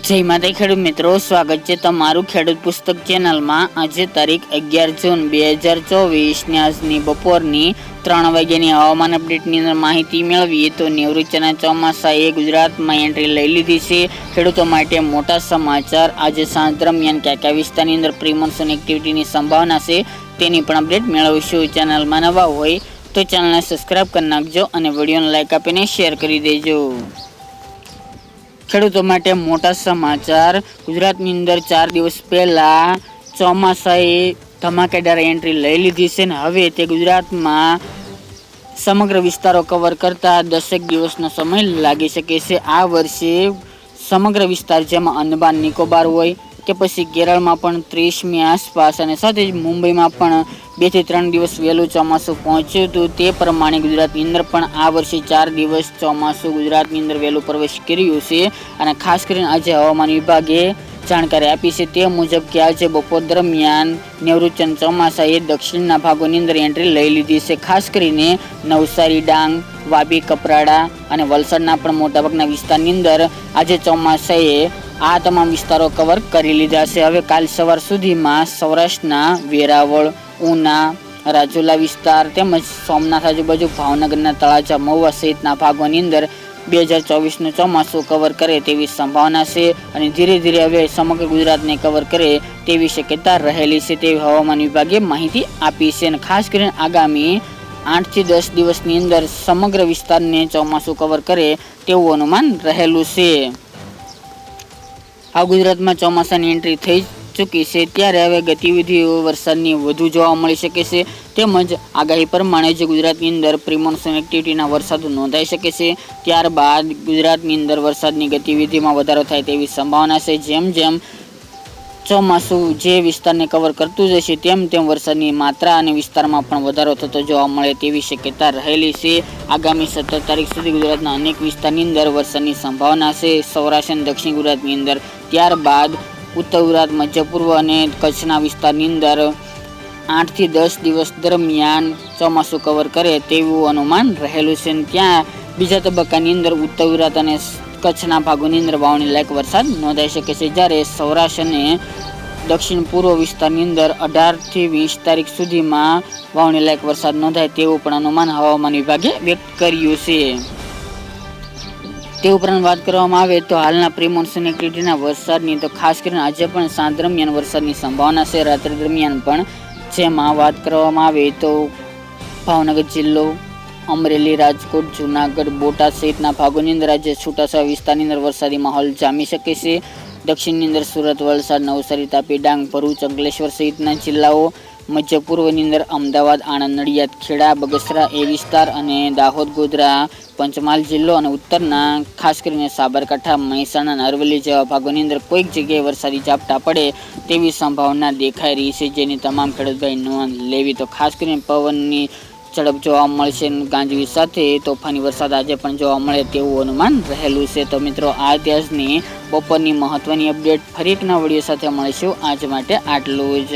જય માતા ખેડૂત મિત્રો, સ્વાગત છે તમારું ખેડૂત પુસ્તક ચેનલમાં। આજે તારીખ 11 જૂન 2024 ને આજની બપોરની 3 વાગ્યાની હવામાન અપડેટની અંદર માહિતી મેળવીએ તો નિવૃત્તિના ચોમાસાએ ગુજરાતમાં એન્ટ્રી લઈ લીધી છે। ખેડૂતો માટે મોટા સમાચાર। આજે સાંજ દરમિયાન કયા વિસ્તારની અંદર પ્રી મોન્સૂન એક્ટિવિટીની સંભાવના છે તેની પણ અપડેટ મેળવશું। ચેનલમાં નવા હોય તો ચેનલને સબસ્ક્રાઇબ કરી નાખજો અને વિડીયોને લાઇક આપીને શેર કરી દેજો। ખેડૂતો માટે મોટા સમાચાર। ગુજરાતની અંદર 4 દિવસ પહેલા ચોમાસાએ ધમાકેદાર એન્ટ્રી લઈ લીધી છે ને હવે તે ગુજરાતમાં સમગ્ર વિસ્તારો કવર કરતા 10 દિવસનો સમય લાગી શકે છે। આ વર્ષે સમગ્ર વિસ્તાર જેમાં અંદમાન નિકોબાર હોય કે પછી કેરળમાં પણ 30મી આસપાસ અને સાથે જ મુંબઈમાં પણ 2 થી 3 દિવસ વહેલું ચોમાસું પહોંચ્યું હતું। તે પ્રમાણે ગુજરાતની અંદર પણ આ વર્ષે 4 દિવસ ચોમાસું ગુજરાતની અંદર વહેલું પ્રવેશ કર્યું છે અને ખાસ કરીને આજે હવામાન વિભાગે જાણકારી આપી છે તે મુજબ કે આજે બપોર દરમિયાન નિવૃત્તિ ચોમાસાએ દક્ષિણના ભાગોની અંદર એન્ટ્રી લઈ લીધી છે। ખાસ કરીને નવસારી, ડાંગ, વાપી, કપરાડા અને વલસાડના પણ મોટાભાગના વિસ્તારની અંદર આજે ચોમાસાએ આ તમામ વિસ્તારો કવર કરી લીધા છે। હવે કાલ સવાર સુધીમાં સૌરાષ્ટ્રના વેરાવળ, ઉના, રાજુલા વિસ્તાર તેમજ સોમનાથ આજુબાજુ, ભાવનગરના તળાજા, મહુવા સહિતના ભાગોની અંદર 2024નું ચોમાસું કવર કરે તેવી સંભાવના છે અને ધીરે ધીરે હવે સમગ્ર ગુજરાતને કવર કરે તેવી શક્યતા રહેલી છે તેવી હવામાન વિભાગે માહિતી આપી છે અને ખાસ કરીને આગામી 8 થી 10 દિવસની અંદર સમગ્ર વિસ્તારને ચોમાસું કવર કરે તેવું અનુમાન રહેલું છે। આ ગુજરાતમાં ચોમાસાની એન્ટ્રી થઈ ચૂકી છે ત્યારે હવે ગતિવિધિઓ વરસાદની વધુ જોવા મળી શકે છે તેમજ આગાહી પ્રમાણે જે ગુજરાતની અંદર પ્રી મોન્સૂન એક્ટિવિટીના વરસાદો નોંધાઈ શકે છે ત્યારબાદ ગુજરાતની અંદર વરસાદની ગતિવિધિમાં વધારો થાય તેવી સંભાવના છે। જેમ જેમ ચોમાસું જે વિસ્તારને કવર કરતું જશે તેમ તેમ વરસાદની માત્રા અને વિસ્તારમાં પણ વધારો થતો જોવા મળે તેવી શક્યતા રહેલી છે। આગામી 17 તારીખ સુધી ગુજરાતના અનેક વિસ્તારની અંદર વરસાદની સંભાવના છે, સૌરાષ્ટ્ર અને દક્ષિણ ગુજરાતની અંદર। ત્યારબાદ ઉત્તર ગુજરાત, મધ્ય પૂર્વ અને કચ્છના વિસ્તારની અંદર 8 થી 10 દિવસ દરમિયાન ચોમાસું કવર કરે તેવું અનુમાન રહેલું છે। ત્યાં બીજા તબક્કાની અંદર ઉત્તર ગુજરાત અને કચ્છના ભાગોની અંદર વાવણી લાયક વરસાદ નોંધાઈ શકે છે જ્યારે સૌરાષ્ટ્ર અને દક્ષિણ પૂર્વ વિસ્તારની અંદર 18 થી 20 તારીખ સુધીમાં વાવણી લાયક વરસાદ નોંધાય તેવું પણ અનુમાન હવામાન વિભાગે વ્યક્ત કર્યું છે। તે ઉપરાંત વાત કરવામાં આવે તો હાલના પ્રી મોન્સૂન એક્ટિવિટીના વરસાદની તો ખાસ કરીને આજે પણ સાંજ દરમિયાન વરસાદની સંભાવના છે, રાત્રિ દરમિયાન પણ। જેમાં વાત કરવામાં આવે તો ભાવનગર જિલ્લો, અમરેલી, રાજકોટ, જુનાગઢ, બોટાદ સહિતના ભાગોની અંદર આજે છૂટાછવાયા વિસ્તારની અંદર વરસાદી માહોલ જામી શકે છે। દક્ષિણની અંદર સુરત, વલસાડ, નવસારી, તાપી, ડાંગ, ભરૂચ, અંકલેશ્વર સહિતના જિલ્લાઓ, મધ્ય પૂર્વની અંદર અમદાવાદ, આણંદ, નડિયાદ, ખેડા, બગસરા એ વિસ્તાર અને દાહોદ, ગોધરા, પંચમહાલ જિલ્લો અને ઉત્તરના ખાસ કરીને સાબરકાંઠા, મહેસાણા અને અરવલ્લી જેવા ભાગોની અંદર કોઈક જગ્યાએ વરસાદી ઝાપટા પડે તેવી સંભાવના દેખાઈ રહી છે જેની તમામ ખેડૂતોએ નોંધ લેવી। તો ખાસ કરીને પવનની ઝડપ જોવા મળશે, ગાજવીજ સાથે તોફાની વરસાદ આજે પણ જોવા મળે તેવું અનુમાન રહેલું છે। તો મિત્રો આ દિવસની બપોરની મહત્વની અપડેટ ફરી એક નવા વિડીયો સાથે મળીશું। આજ માટે આટલું જ।